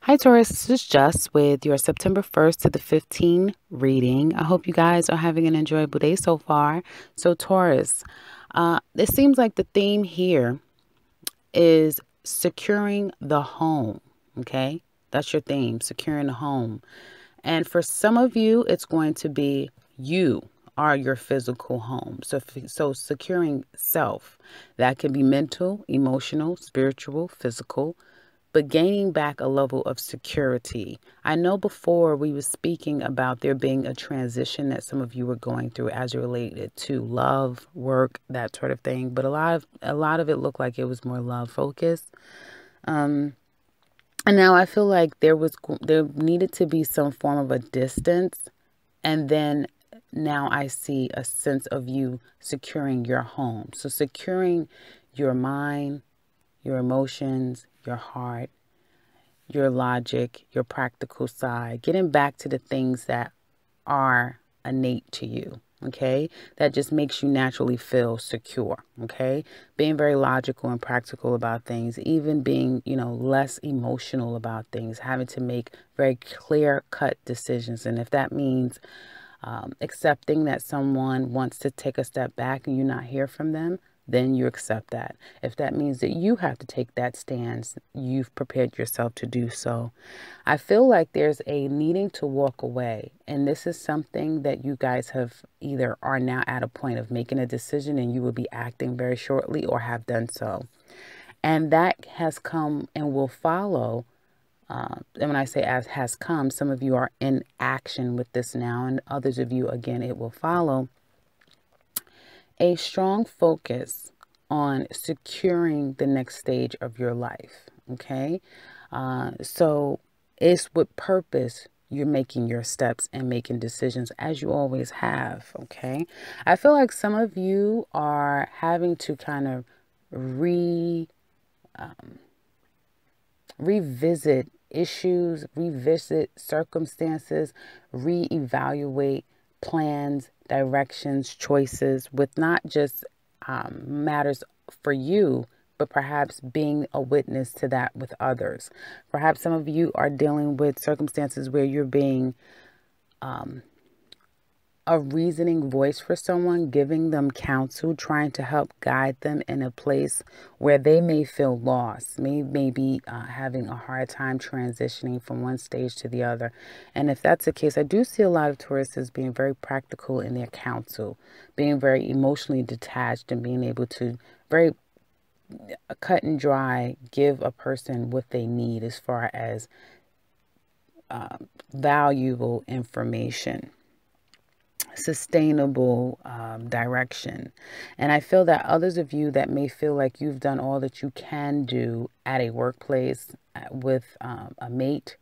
Hi, Taurus. This is Jess with your September 1st to the 15th reading. I hope you guys are having an enjoyable day so far. So, Taurus, it seems like the theme here is securing the home. Okay, that's your theme, securing the home. And for some of you, it's going to be you are your physical home. So securing self, that can be mental, emotional, spiritual, physical, but gaining back a level of security. I know before we were speaking about there being a transition that some of you were going through as it related to love, work, that sort of thing. But a lot of it looked like it was more love focused. And now I feel like there needed to be some form of a distance, and then now I see a sense of you securing your home. So securing your mind, your emotions, your heart, your logic, your practical side, getting back to the things that are innate to you. Okay, that just makes you naturally feel secure. Okay, being very logical and practical about things, even being, less emotional about things, having to make very clear cut decisions. And if that means accepting that someone wants to take a step back and you not hear from them, then you accept that. If that means that you have to take that stance, you've prepared yourself to do so. I feel like there's a needing to walk away. And this is something that you guys have either are now at a point of making a decision and you will be acting very shortly or have done so. And that has come and will follow. And when I say as has come, some of you are in action with this now, and others of you, again, it will follow. A strong focus on securing the next stage of your life. Okay. So it's with purpose you're making your steps and making decisions as you always have. Okay. I feel like some of you are having to kind of revisit issues, revisit circumstances, reevaluate plans, directions, choices with not just matters for you, but perhaps being a witness to that with others. Perhaps some of you are dealing with circumstances where you're being a reasoning voice for someone, giving them counsel, trying to help guide them in a place where they may feel lost, maybe having a hard time transitioning from one stage to the other. And if that's the case, I do see a lot of Tauruses being very practical in their counsel, being very emotionally detached and being able to very cut and dry give a person what they need as far as valuable information, sustainable direction. And I feel that others of you that may feel like you've done all that you can do at a workplace with a mate,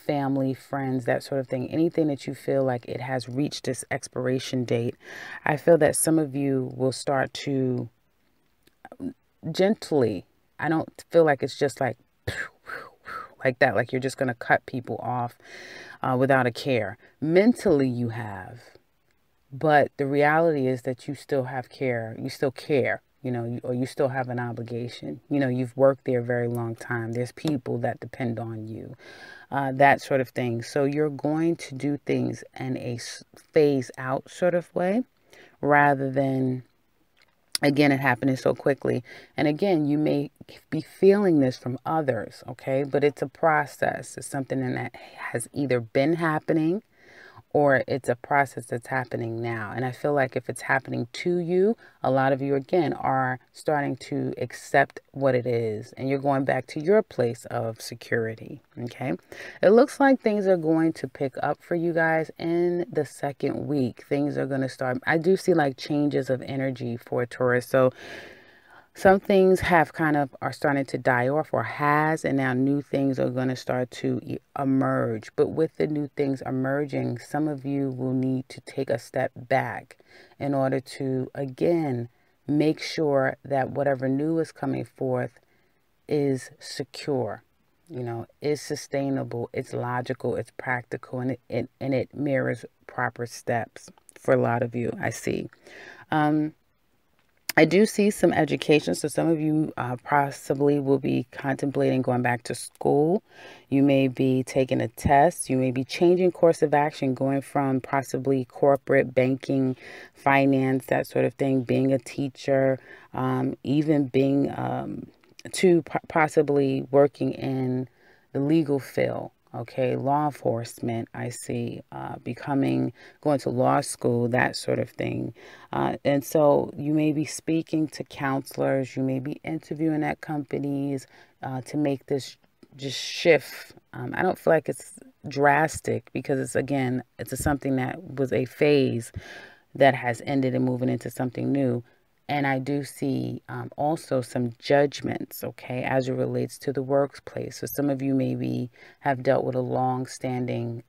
family, friends, that sort of thing, anything that you feel like it has reached its expiration date, I feel that some of you will start to gently, I don't feel like it's just like that, like you're just going to cut people off without a care. Mentally, you have. But the reality is that you still have care. You still care, or you still have an obligation. You've worked there a very long time. There's people that depend on you, that sort of thing. So you're going to do things in a phase out sort of way rather than, again, it happening so quickly. And again, you may be feeling this from others, okay? But it's a process. It's something that has either been happening or it's a process that's happening now. And I feel like if it's happening to you, a lot of you, again, are starting to accept what it is. And you're going back to your place of security, okay? It looks like things are going to pick up for you guys in the second week. Things are going to start. I do see like changes of energy for Taurus. So some things have kind of are starting to die off or has, and now new things are going to start to emerge. But with the new things emerging, some of you will need to take a step back in order to, again, make sure that whatever new is coming forth is secure, is sustainable, it's logical, it's practical, and it mirrors proper steps for a lot of you, I see. I do see some education. So some of you possibly will be contemplating going back to school. You may be taking a test. You may be changing course of action, going from possibly corporate banking, finance, that sort of thing, being a teacher, even being to possibly working in the legal field. Okay, law enforcement, I see, going to law school, that sort of thing. And so you may be speaking to counselors, you may be interviewing at companies to make this just shift. I don't feel like it's drastic because it's something that was a phase that has ended and moving into something new. And I do see also some judgments, okay, as it relates to the workplace. So some of you maybe have dealt with a long-standing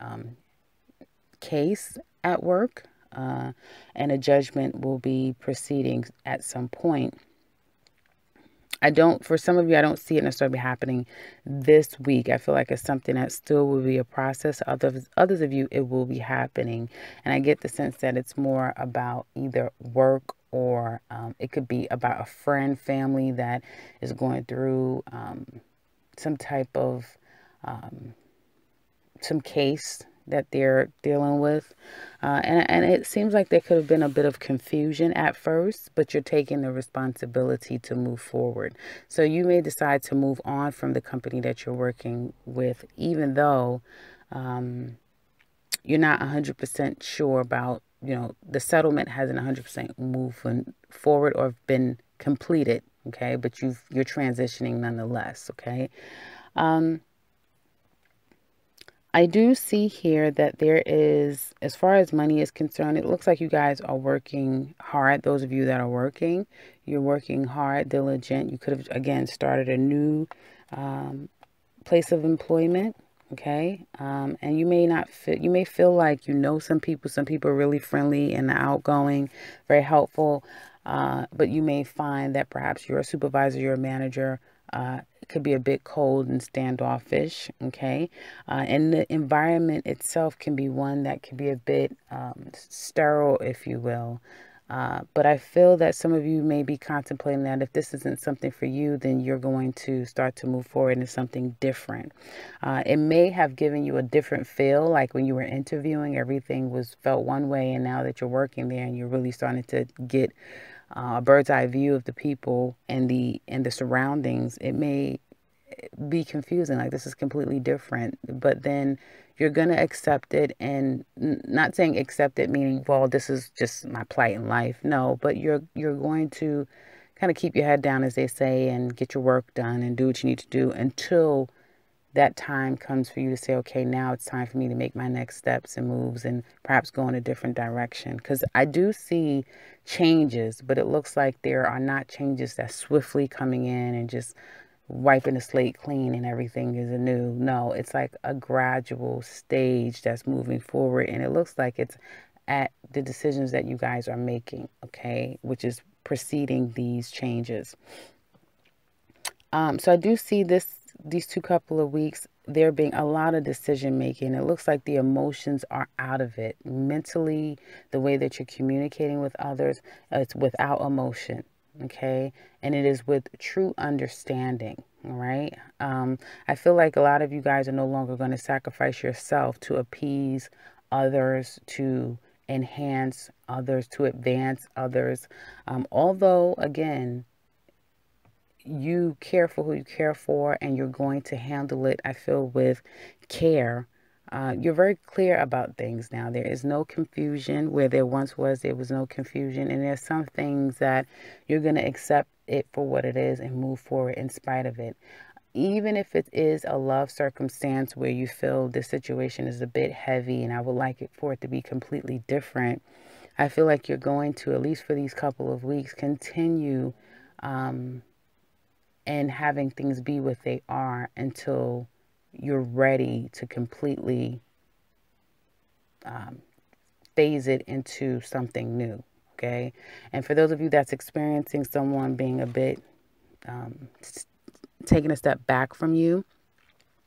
case at work, and a judgment will be proceeding at some point. For some of you, I don't see it necessarily happening this week. I feel like it's something that still will be a process. Others of you, it will be happening. And I get the sense that it's more about either work or it could be about a friend, family that is going through some type of some case that they're dealing with. And it seems like there could have been a bit of confusion at first, but you're taking the responsibility to move forward. So you may decide to move on from the company that you're working with, even though you're not 100% sure about, the settlement hasn't 100% moved forward or been completed. Okay. But you're transitioning nonetheless. Okay. I do see here that there is, as far as money is concerned, it looks like you guys are working hard. Those of you that are working, you're working hard, diligent. You could have, again, started a new place of employment. Okay. And you may feel like, some people are really friendly and outgoing, very helpful. But you may find that perhaps you're a supervisor, you're a manager, it could be a bit cold and standoffish, okay? And the environment itself can be one that can be a bit sterile, if you will. But I feel that some of you may be contemplating that if this isn't something for you, then you're going to start to move forward into something different. It may have given you a different feel, like when you were interviewing, everything felt one way, and now that you're working there and you're really starting to get a bird's eye view of the people and the surroundings, it may be confusing, like this is completely different. But then you're going to accept it, and not saying accept it meaning, well, this is just my plight in life. No, but you're going to kind of keep your head down, as they say, and get your work done and do what you need to do until that time comes for you to say, okay, now it's time for me to make my next steps and moves and perhaps go in a different direction. Because I do see changes, but it looks like there are not changes that's swiftly coming in and just wiping the slate clean and everything is anew. No, it's like a gradual stage that's moving forward, and it looks like it's at the decisions that you guys are making, okay, which is preceding these changes. So I do see these two couple of weeks, there being a lot of decision making. It looks like the emotions are out of it. Mentally, the way that you're communicating with others, it's without emotion. Okay. And it is with true understanding. All right. I feel like a lot of you guys are no longer going to sacrifice yourself to appease others, to enhance others, to advance others. Although, again, you care for who you care for, and you're going to handle it, I feel, with care. You're very clear about things now. There is no confusion where there once was. There was no confusion. And there's some things that you're going to accept it for what it is and move forward in spite of it. Even if it is a love circumstance where you feel this situation is a bit heavy and I would like it for it to be completely different, I feel like you're going to, at least for these couple of weeks, continue and having things be what they are until you're ready to completely phase it into something new. Okay. And for those of you that's experiencing someone being a bit taking a step back from you,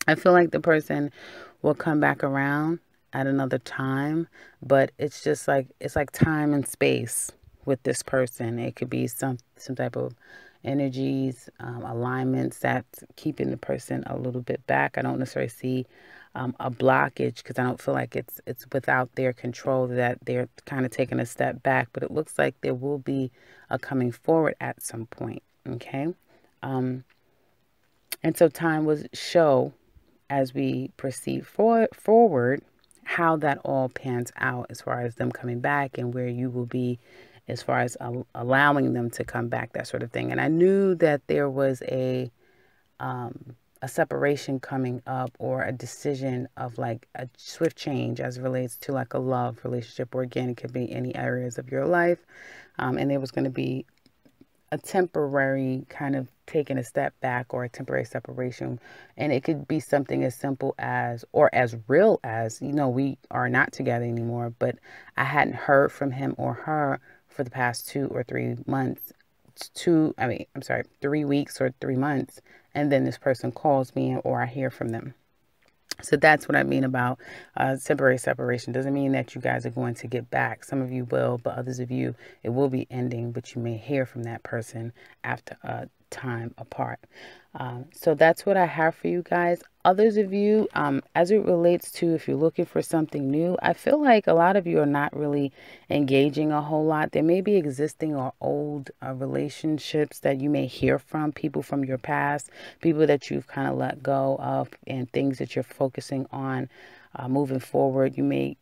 I feel like the person will come back around at another time, but it's just like, it's like time and space. with this person. It could be some type of energies, alignments that's keeping the person a little bit back. I don't necessarily see a blockage, because I don't feel like it's without their control that they're kind of taking a step back, but it looks like there will be a coming forward at some point. Okay. And so time will show, as we proceed forward, how that all pans out as far as them coming back and where you will be as far as allowing them to come back, that sort of thing. And I knew that there was a separation coming up, or a decision of like a swift change as it relates to like a love relationship, or again, it could be any areas of your life. And there was going to be a temporary kind of taking a step back, or a temporary separation. And it could be something as simple as, or as real as, we are not together anymore, but I hadn't heard from him or her for the past 2 or 3 months. 3 weeks or 3 months. And then this person calls me, or I hear from them. So that's what I mean about temporary separation. Doesn't mean that you guys are going to get back. Some of you will, but others of you, it will be ending, but you may hear from that person after a time apart. So that's what I have for you guys. Others of you, as it relates to if you're looking for something new, I feel like a lot of you are not really engaging a whole lot. There may be existing or old relationships that you may hear from, people from your past, people that you've kind of let go of, and things that you're focusing on moving forward. You may,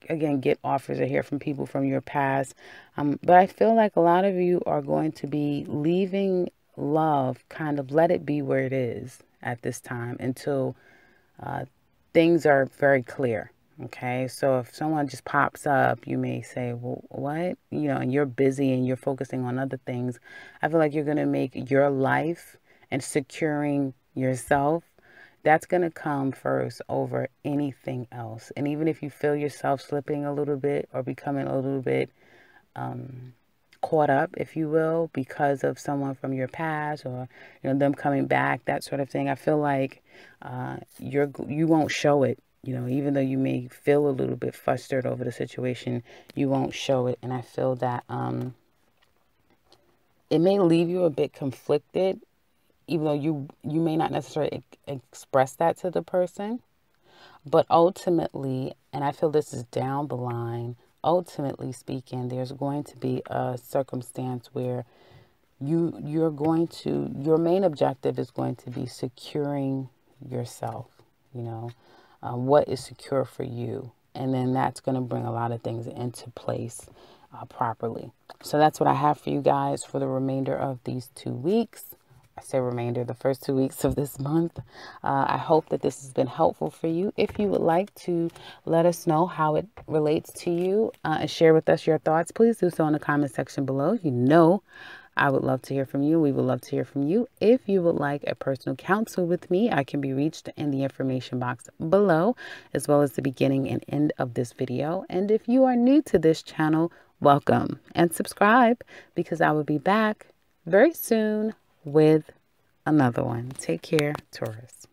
again, get offers or hear from people from your past. But I feel like a lot of you are going to be leaving love, kind of let it be where it is at this time until things are very clear. Okay, so if someone just pops up, you may say, well, what? And you're busy and you're focusing on other things. I feel like you're going to make your life and securing yourself, that's going to come first over anything else. And even if you feel yourself slipping a little bit, or becoming a little bit caught up, if you will, because of someone from your past, or them coming back, that sort of thing, I feel like you won't show it. Even though you may feel a little bit frustrated over the situation, you won't show it. And I feel that it may leave you a bit conflicted, even though you may not necessarily express that to the person. But ultimately, and I feel this is down the line, ultimately speaking, there's going to be a circumstance where your main objective is going to be securing yourself, what is secure for you. And then that's going to bring a lot of things into place properly. So that's what I have for you guys for the remainder of these 2 weeks. I say remainder, the first 2 weeks of this month. I hope that this has been helpful for you. If you would like to let us know how it relates to you and share with us your thoughts, please do so in the comment section below. I would love to hear from you. We would love to hear from you. If you would like a personal counsel with me, I can be reached in the information box below, as well as the beginning and end of this video. And if you are new to this channel, welcome and subscribe, because I will be back very soon with another one. Take care, Taurus.